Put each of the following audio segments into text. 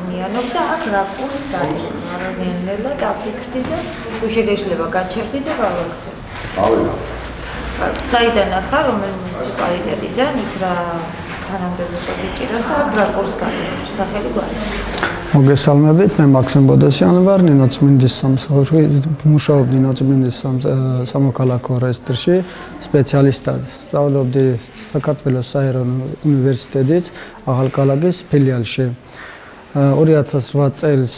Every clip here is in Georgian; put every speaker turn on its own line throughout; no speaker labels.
საქმიანობდა, აქ რა კურსს გადიხარ, ნელ-ნელა დაფიქრდი და თუ შეგეშლება გაჩერდი და გავაგრძელე.
ავიდა.
საიდან ახარ, რომელ მუნიციპალიტეტიდან, იქ რა თანამდებობა გიჭირავს და აქ რა კურსს გადიხარ, სახელი გვარი.
მოგესალმებით, მე მაქსიმ ბოდესიანი ვარ, ნინოწმინდის სამსახურში, ვმუშაობდი ნინოწმინდის სამოქალაქო რეესტრში, სპეციალისტად სწავლობდი საქართველოს საეროვნო უნივერსიტეტის ახალქალაქის ფილიალში. 2008 წელს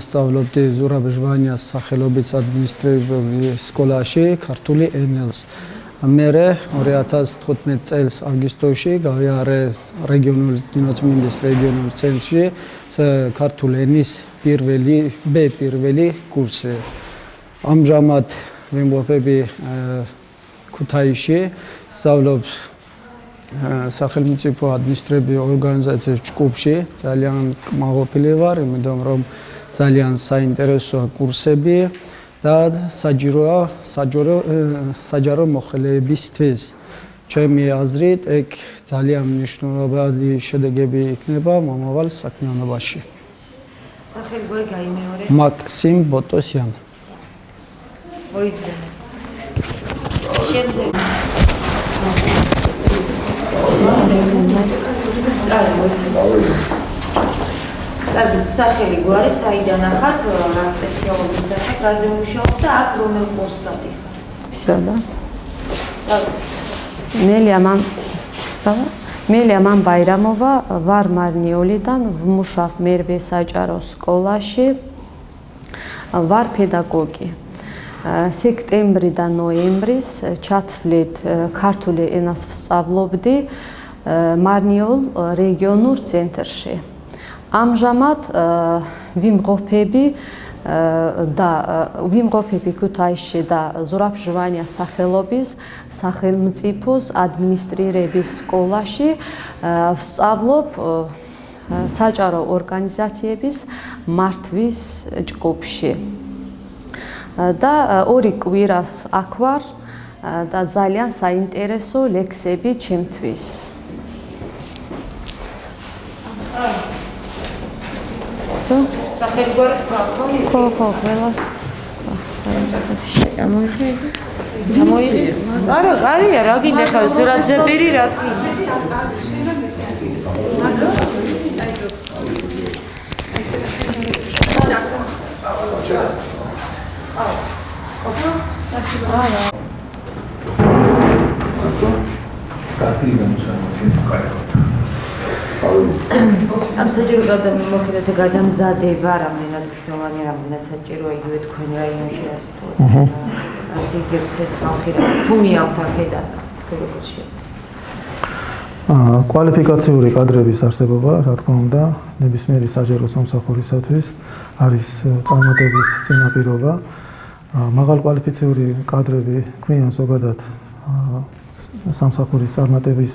სწავლობდი ზურაბ ჟვანიას სახელობის ადმინისტრატიული სკოლაში ქართული ენას. მერე 2015 წელს აგვისტოში გავიარე ნინოწმინდის რეგიონულ ცენტრში ქართული ენის პირველი კურსი. ამჟამად ვიმყოფები ქუთაისში, სწავლობ სახელმწიფო ადმინისტრაციული ორგანიზაციის ჯგუფში, ძალიან კმაყოფილი ვარ, იმიტომ რომ ძალიან საინტერესო კურსები და საჯარო მოხელეებისთვის. ჩემი აზრით, ეგ ძალიან მნიშვნელოვანი შედეგები იქნება მომავალ საქმიანობაში.
სახელი გვარი გაიმეორე?
მაქსიმ ბოდესიანი.
მოიძრე. შემდეგ. კარგი, სახელი გვარი, საიდან ახართ, რა სპეციალობის სახით, რაზე მუშაობ და აქ რომელ კურსს გადიხართ?
ისადა.
დავიწყე.
მელია ბაირამოვა, ვარ მარნიოლიდან, ვმუშავ მერვე საჯარო სკოლაში, ვარ პედაგოგი. სექტემბრიდან ნოემბრის ჩათვლით ქართული ენას ვსწავლობდი მარნიოლ რეგიონულ ცენტრში. ამჟამად ვიმყოფები ქუთაისში და ზურაბ ჟვანიას სახელობის სახელმწიფოს ადმინისტრირების სკოლაში, ვსწავლობ საჯარო ორგანიზაციების მართვის ჯგუფში. და 2 კვირას აქ ვარ და ძალიან საინტერესო ლექსები ჩემთვის.
სახელი გვარი ხალხო?
ხო, ყველას.
არა, კარგია, რა გინდა ხა ზურაბზებირი რა თქვი? ამ საჯარო გადამოხილეთა გადამზადება რამდენად მნიშვნელოვანია, რამდენად საჭიროა იგივე თქვენ რაიონში რა სიტუაცია. ასე იგებს ეს ხალხი რა თუ მიაქვთ აქედან თქვენ როგორ შეგვიძლია?
კვალიფიკაციური კადრების არსებობა, რა თქმა უნდა, ნებისმიერი საჯარო სამსახურისათვის არის წარმატების წინაპირობა. მაღალკვალიფიციური კადრები ქმნიან ზოგადად სამსახურის წარმატების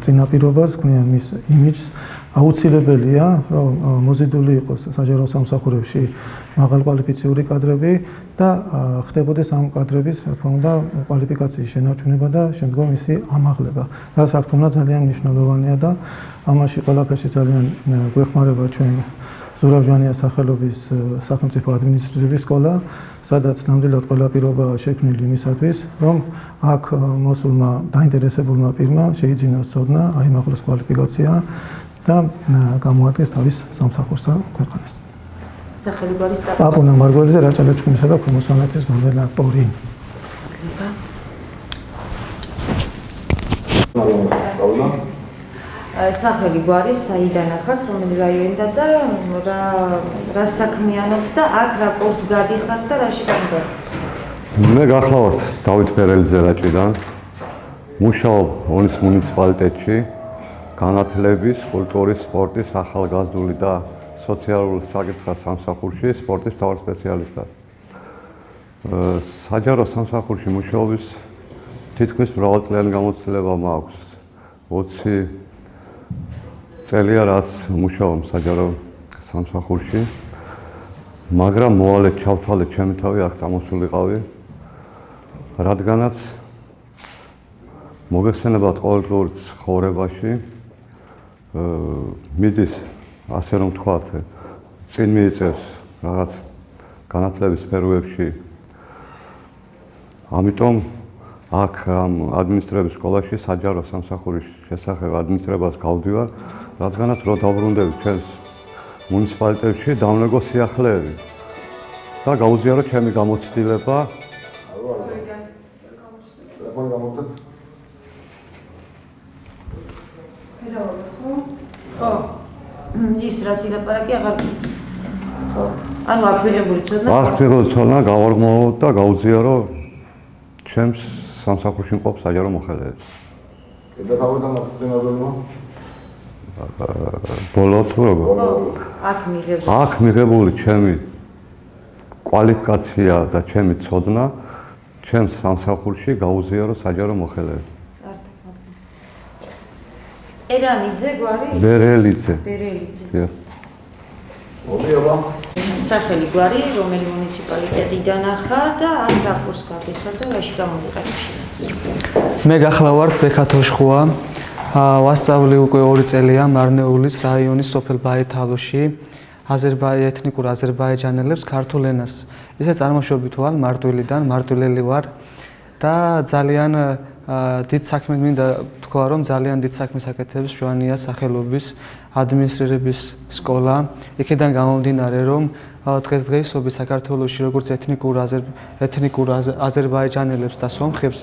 წინაპირობას, ქმნიან მის იმიჯს. აუცილებელია, რომ მოზიდული იყოს საჯარო სამსახურებში მაღალკვალიფიციური კადრები და ხდებოდეს ამ კადრების, რა თქმა უნდა, კვალიფიკაციის შენარჩუნება და შემდგომ მისი ამაღლება. რაც რა თქმა უნდა ძალიან მნიშვნელოვანია და ამაში ყველაფერში ძალიან გვეხმარება ჩვენ ზურაბ ჟვანიას სახელობის სახელმწიფო ადმინისტრაციული სკოლა, სადაც ნამდვილად ყველა პირობაა შექმნილი იმისათვის, რომ აქ მოსულმა დაინტერესებულმა პირმა შეიძინოს ცოდნა, აიმაღლოს კვალიფიკაცია და გამოადგეს თავის სამსახურს და ქვეყანას.
სახელი გვარი სტატუსი?
პაპუნა მარგველიძე, რაჭა-ლეჩხუმისა და ქვემო-სვანეთის გუბერნატორი.
სახელი გვარი, საიდან ახართ, რომელი რაიონიდან და რა საქმიანობთ და აქ რა კურსს გადიხართ და რაში გამგართ?
მე გახლავართ დავით ფერელიძე რაჭიდან. მუშაობ ონის მუნიციპალიტეტში, განათლების, კულტურის, სპორტის, ახალგაზრდული და სოციალურ საკითხთა სამსახურში სპორტის მთავარ სპეციალისტად. საჯარო სამსახურში მუშაობის თითქმის მრავალწლიანი გამოცდილება მაქვს. 20 წელია რაც მუშაობ საჯარო სამსახურში, მაგრამ მოვალედ ჩავთვალეთ ჩემი თავი აქ წამოსულიყავი, რადგანაც მოგეხსენებათ ყოველდღიურ ცხოვრებაში მიდის ასე რომ ვთქვათ, წინ მიიწევს რაღაც განათლების სფეროებში. ამიტომ აქ ამ ადმინისტრების სკოლაში საჯარო სამსახურის შესახებ ადმინისტრებას გავდივარ, რადგანაც რო დავბრუნდები ჩვენს მუნიციპალიტეტში, დავნეგო სიახლეები და გაუზიარო ჩემი გამოცდილება.
ხო. ის რაც ილაპარაკი აღარ ხო. ანუ აქ მიღებული ცოდნა.
აქ მიღებული ცოდნა გავარგმოვოთ და გაუზიარო ჩემს სამსახურში მყოფ საჯარო მოხელეებს.
და თავიდან აღწევებმა
ბოლო თუ როგორ?
აქ მიღებული.
აქ მიღებული ჩემი კვალიფიკაცია და ჩემი ცოდნა ჩემს სამსახურში გაუზიარო საჯარო მოხელეებს.
ერანიძე გვარი?
ბერელიძე.
ბერელიძე.
მოდიობა.
სახელი გვარი, რომელი მუნიციპალიტეტიდან ახარ და ან რა კურს გადიხარ და რაში გამოვიყენებ?
მე გახლავართ ბექა თოშხუა. ვასწავლი უკვე 2 წელია მარნეულის რაიონის სოფელ ბაეთალოში ეთნიკურ აზერბაიჯანელებს ქართულ ენას. ისე წარმოშობით ვარ მარტვილიდან, მარტვილელი ვარ და ძალიან დიდ საქმე მინდა თქვა, რომ ძალიან დიდ საქმეს აკეთებს ჟვანიას სახელობის ადმინისტრირების სკოლა. იქიდან გამომდინარე, რომ დღესდღეობით საქართველოში როგორც ეთნიკურ აზერბაიჯანელებს და სომხებს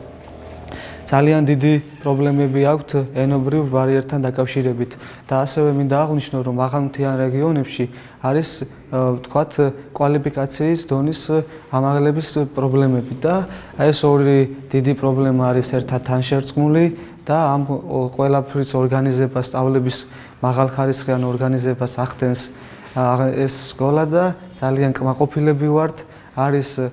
ძალიან დიდი პრობლემები აქვთ ენობრივ ბარიერთან დაკავშირებით და ასევე მინდა აღვნიშნო, რომ მაღალმთიან რეგიონებში არის ვთქვათ კვალიფიკაციის დონის ამაღლების პრობლემები და ეს ორი დიდი პრობლემა არის ერთად თანშერწყმული და ამ ყველაფრის ორგანიზებას, სწავლების მაღალხარისხიან ორგანიზებას ახდენს ეს სკოლა და ძალიან კმაყოფილები ვართ. არის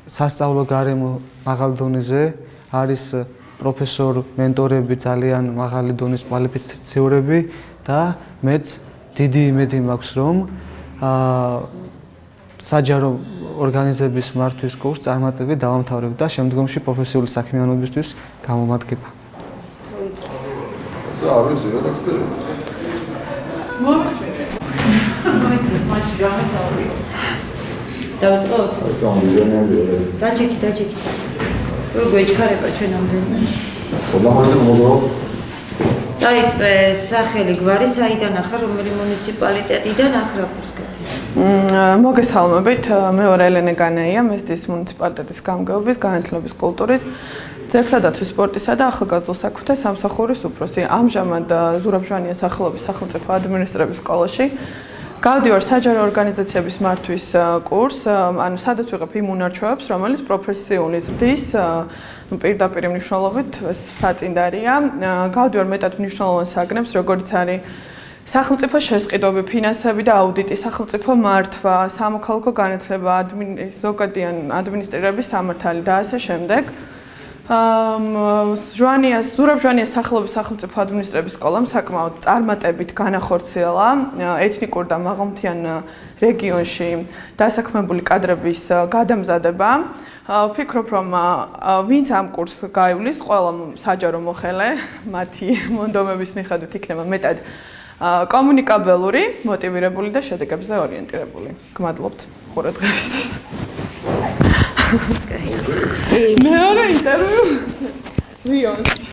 სასწავლო გარემო მაღალ დონეზე, არის პროფესორ მენტორები ძალიან მაღალი დონის კვალიფიცირებული და მეც დიდი იმედი მაქვს, რომ საჯარო ორგანიზების მართვის კურსს წარმატებით დავამთავრებ და შემდგომში პროფესიული საქმიანობისთვის გამომადგება.
არ ვიცი, რა დაგწევი.
მაშინ გამოსავალი. დავიწყოთ? დაჯექი. როგორ ეჩქარება ჩვენ ამდენად? დაიწყე სახელი გვარი, საიდან ახარ, რომელი მუნიციპალიტეტიდან აქ რა კურს გადიხარ?
მოგესალმებით, მე ვარ ელენე განაია, მესტის მუნიციპალიტეტის გამგეობის, განათლების კულტურის, ძეგლთა დაცვის სპორტისა და ახალგაზრდულ საქმეთა სამსახურის უფროსი. ამჟამად ზურაბ ჟვანიას სახელობის სახელმწიფო ადმინისტრების სკოლაში გავდივარ საჯარო ორგანიზაციების მართვის კურსს, ანუ სადაც ვიღებ იმ უნარჩვევებს, რომელიც პროფესიული ზრდის პირდაპირ მნიშვნელობით საწინდარია. გავდივარ მეტად მნიშვნელოვან საგნებს, როგორც არის სახელმწიფო შესყიდვები, ფინანსები და აუდიტი, სახელმწიფო მართვა, სამოქალაქო განათლება, ზოგადიან ადმინისტრირების სამართალი და ასე შემდეგ. ზურაბ ჟვანიას სახელობის სახელმწიფო ადმინისტრების სკოლამ საკმაოდ წარმატებით განახორციელა ეთნიკურ და მაღალმთიან რეგიონში დასაქმებული კადრების გადამზადება. ვფიქრობ, რომ ვინც ამ კურსს გაივლის, ყველა საჯარო მოხელე, მათი მონდომების მიხედვით იქნება მეტად კომუნიკაბელური, მოტივირებული და შედეგებზე ორიენტირებული. გმადლობთ ყურადღებისთვის. მეორე ინტერვიუ ვიონს